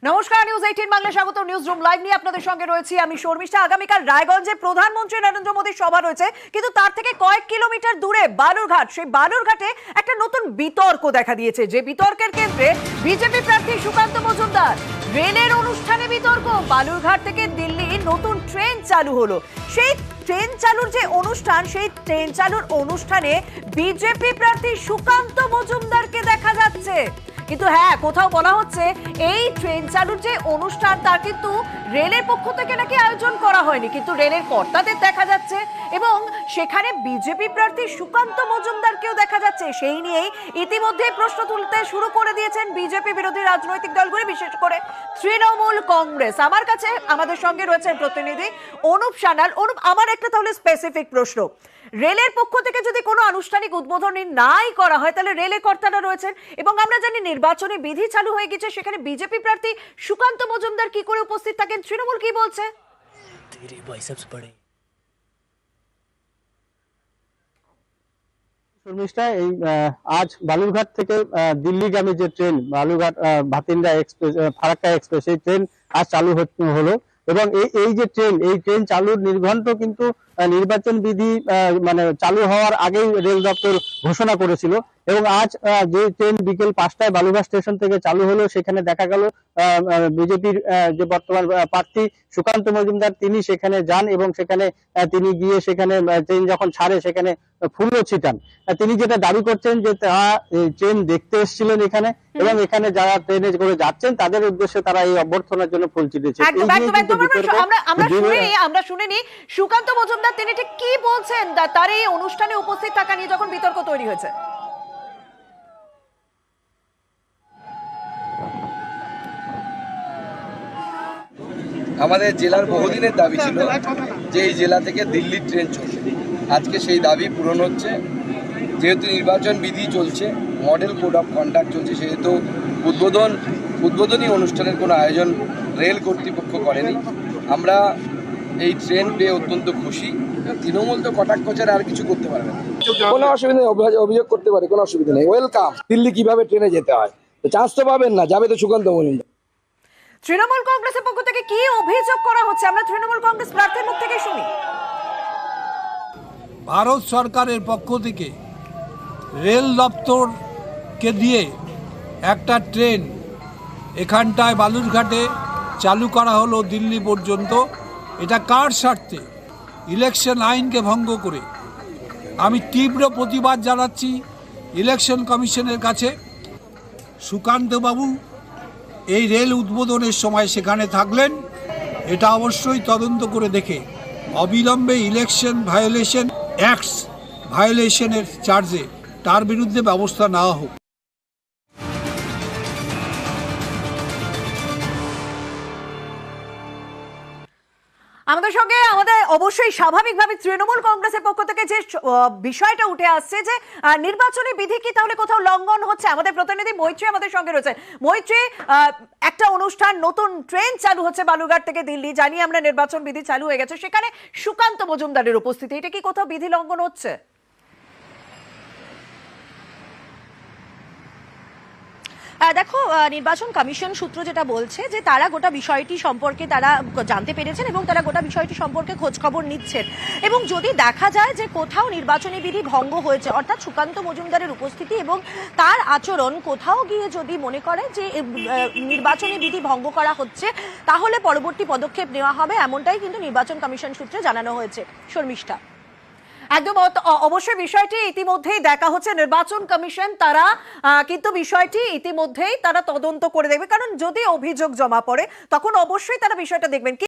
নমস্কার, নিউজ 18 বাংলা স্বাগত। News room live নিয়ে আপনাদের সঙ্গে রয়েছি আমি শর্মিষ্ঠা। আগামীকাল রায়গঞ্জে প্রধানমন্ত্রী নরেন্দ্র মোদীর সভা রয়েছে, কিন্তু তার থেকে কয়েক কিলোমিটার দূরে বালুরঘাট, সেই বালুরঘাটে একটা নতুন বিতর্ক দেখা দিয়েছে, যে বিতর্কের কেন্দ্রে বিজেপি প্রার্থী সুকান্ত মজুমদার। রেলের অনুষ্ঠানে বিতর্ক। বালুরঘাট থেকে দিল্লি নতুন ট্রেন চালু হলো, সেই ট্রেন চালুর যে অনুষ্ঠান, সেই ট্রেন চালুর অনুষ্ঠানে বিজেপি প্রার্থী সুকান্ত মজুমদারকে দেখা যাচ্ছে। কিন্তু হ্যাঁ, কোথাও বলা হচ্ছে এই ট্রেন চালুর যে অনুষ্ঠান তার কিন্তু রেলের পক্ষ থেকে নাকি আয়োজন করা হয়নি, কিন্তু রেলের কর্তাদের দেখা যাচ্ছে এবং সেখানে বিজেপি প্রার্থী সুকান্ত মজুমদারকেও দেখা যাচ্ছে। সেই নিয়েই ইতিমধ্যে প্রশ্ন তুলতে শুরু করে দিয়েছেন বিজেপি বিরোধী রাজনৈতিক দলগুলি, বিশেষ করে তৃণমূল কংগ্রেস। আমার কাছে আমাদের সঙ্গে রয়েছে প্রতিনিধি অনুপ সান্যাল। অনুপ, আমার একটা তাহলে স্পেসিফিক প্রশ্ন, রেলের পক্ষ থেকে যদি কোনো আনুষ্ঠানিক উদ্বোধনী নাই করা হয়, তাহলে রেলের কর্তারা রয়েছেন এবং আমরা জানি নির্বাচনী বিধি চালু হয়ে গেছে, সেখানে বিজেপি প্রার্থী সুকান্ত মজুমদার কি করে উপস্থিত থাকেন? তৃণমূল কি বলছে? শর্মিষ্ঠা, এই আজ বালুরঘাট থেকে দিল্লিগামী যে train Balurghat Bathinda express, Farakka express, এই ট্রেন আজ চালু হলো এবং এই যে ট্রেন চালুর নির্ঘণ্ট কিন্তু নির্বাচন বিধি মানে চালু হওয়ার আগেই রেল দপ্তর ঘোষণা করেছিল। এবং আজ যে ট্রেন বিকেল 5টায় বালুরঘাট স্টেশন থেকে চালু হলো, সেখানে দেখা গেল বিজেপির যে বর্তমান প্রার্থী সুকান্ত মজুমদার তিনি সেখানে যান এবং সেখানে তিনি গিয়ে সেখানে ট্রেন যখন ছাড়ে সেখানে ফুলও ছিটান। তিনি যেটা দাবি করছেন যে তারা ট্রেন দেখতে এসেছিলেন এখানে এবং এখানে যারা ট্রেনে করে যাচ্ছেন তাদের উদ্দেশ্যে তারা এই অভ্যর্থনার জন্য ফুল ছিটিয়েছে। আমরা শুনিনি সুকান্ত মজুমদার তিনি ঠিক কি বলছেন তার এই অনুষ্ঠানে উপস্থিত থাকা নিয়ে যখন বিতর্ক তৈরি হয়েছে। আমাদের জেলার বহুদিনের দাবি ছিল যে এই জেলা থেকে দিল্লির ট্রেন চলবে। আজকে সেই দাবি পূরণ হচ্ছে। যেহেতু নির্বাচন বিধি চলছে, মডেল কোড অফ কন্ডাক্ট চলছে, সেহেতু উদ্বোধনী অনুষ্ঠানের কোনো আয়োজন রেল কর্তৃপক্ষ করেনি। আমরা এই ট্রেন পেয়ে অত্যন্ত খুশি। তৃণমূল তো কটাক্ষ ছাড়া আর কিছু করতে পারবে না। কোনো অসুবিধা নেই, অভিযোগ করতে পারে, কোনো অসুবিধা নেই। ওয়েলকাম। দিল্লি কিভাবে ট্রেনে যেতে হয়, চান্স তো পাবেন না, যাবে তো সুকান্ত মজুমদার। তৃণমূল কংগ্রেসের পক্ষ থেকে কি অভিযোগ করা হচ্ছে আমরা তৃণমূল কংগ্রেস প্রার্থীর মুখ থেকে শুনি। ভারত সরকারের পক্ষ থেকে রেল দপ্তরকে দিয়ে একটা ট্রেন এখানটায় বালুরঘাটে চালু করা হলো দিল্লি পর্যন্ত। এটা কার স্বার্থে? ইলেকশন আইনকে ভঙ্গ করে। আমি তীব্র প্রতিবাদ জানাচ্ছি ইলেকশন কমিশনের কাছে। সুকান্তবাবু এই রেল উদ্বোধনের সময় সেখানে থাকলেন, এটা অবশ্যই তদন্ত করে দেখে অবিলম্বে ইলেকশন ভায়োলেশন অ্যাক্টস ভায়োলেশনের চার্জে তার বিরুদ্ধে ব্যবস্থা নেওয়া হোক। আমাদের সঙ্গে আমাদের অবশ্যই স্বাভাবিকভাবে তৃণমূল কংগ্রেসের পক্ষ থেকে যে বিষয়টা উঠে আসছে যে নির্বাচনী বিধি কি তাহলে কোথাও লঙ্ঘন হচ্ছে। আমাদের প্রতিনিধি মৈত্রী আমাদের সঙ্গে রয়েছে। মৈত্রী, একটা অনুষ্ঠান, নতুন ট্রেন চালু হচ্ছে বালুরঘাট থেকে দিল্লি, জানি আমরা নির্বাচন বিধি চালু হয়ে গেছে, সেখানে সুকান্ত মজুমদারের উপস্থিতি, এটা কি কোথাও বিধি লঙ্ঘন হচ্ছে? দেখো, নির্বাচন কমিশন সূত্র যেটা বলছে যে তারা গোটা বিষয়টি সম্পর্কে তারা জানতে পেরেছেন এবং তারা গোটা বিষয়টি সম্পর্কে খোঁজ খবর নিচ্ছেন এবং যদি দেখা যায় যে কোথাও নির্বাচনী বিধি ভঙ্গ হয়েছে, অর্থাৎ সুকান্ত মজুমদারের উপস্থিতি এবং তার আচরণ কোথাও গিয়ে যদি মনে করে যে নির্বাচনী বিধি ভঙ্গ করা হচ্ছে, তাহলে পরবর্তী পদক্ষেপ নেওয়া হবে, এমনটাই কিন্তু নির্বাচন কমিশন সূত্রে জানানো হয়েছে। শর্মিষ্ঠা, একদম অবশ্যই বিষয়টি ইতিমধ্যেই দেখা হচ্ছে। নির্বাচন কমিশন তারা কিন্তু বিষয়টি ইতিমধ্যেই তারা তদন্ত করে দেখবে, কারণ যদি অভিযোগ জমা পড়ে তখন অবশ্যই তারা বিষয়টা দেখবেন।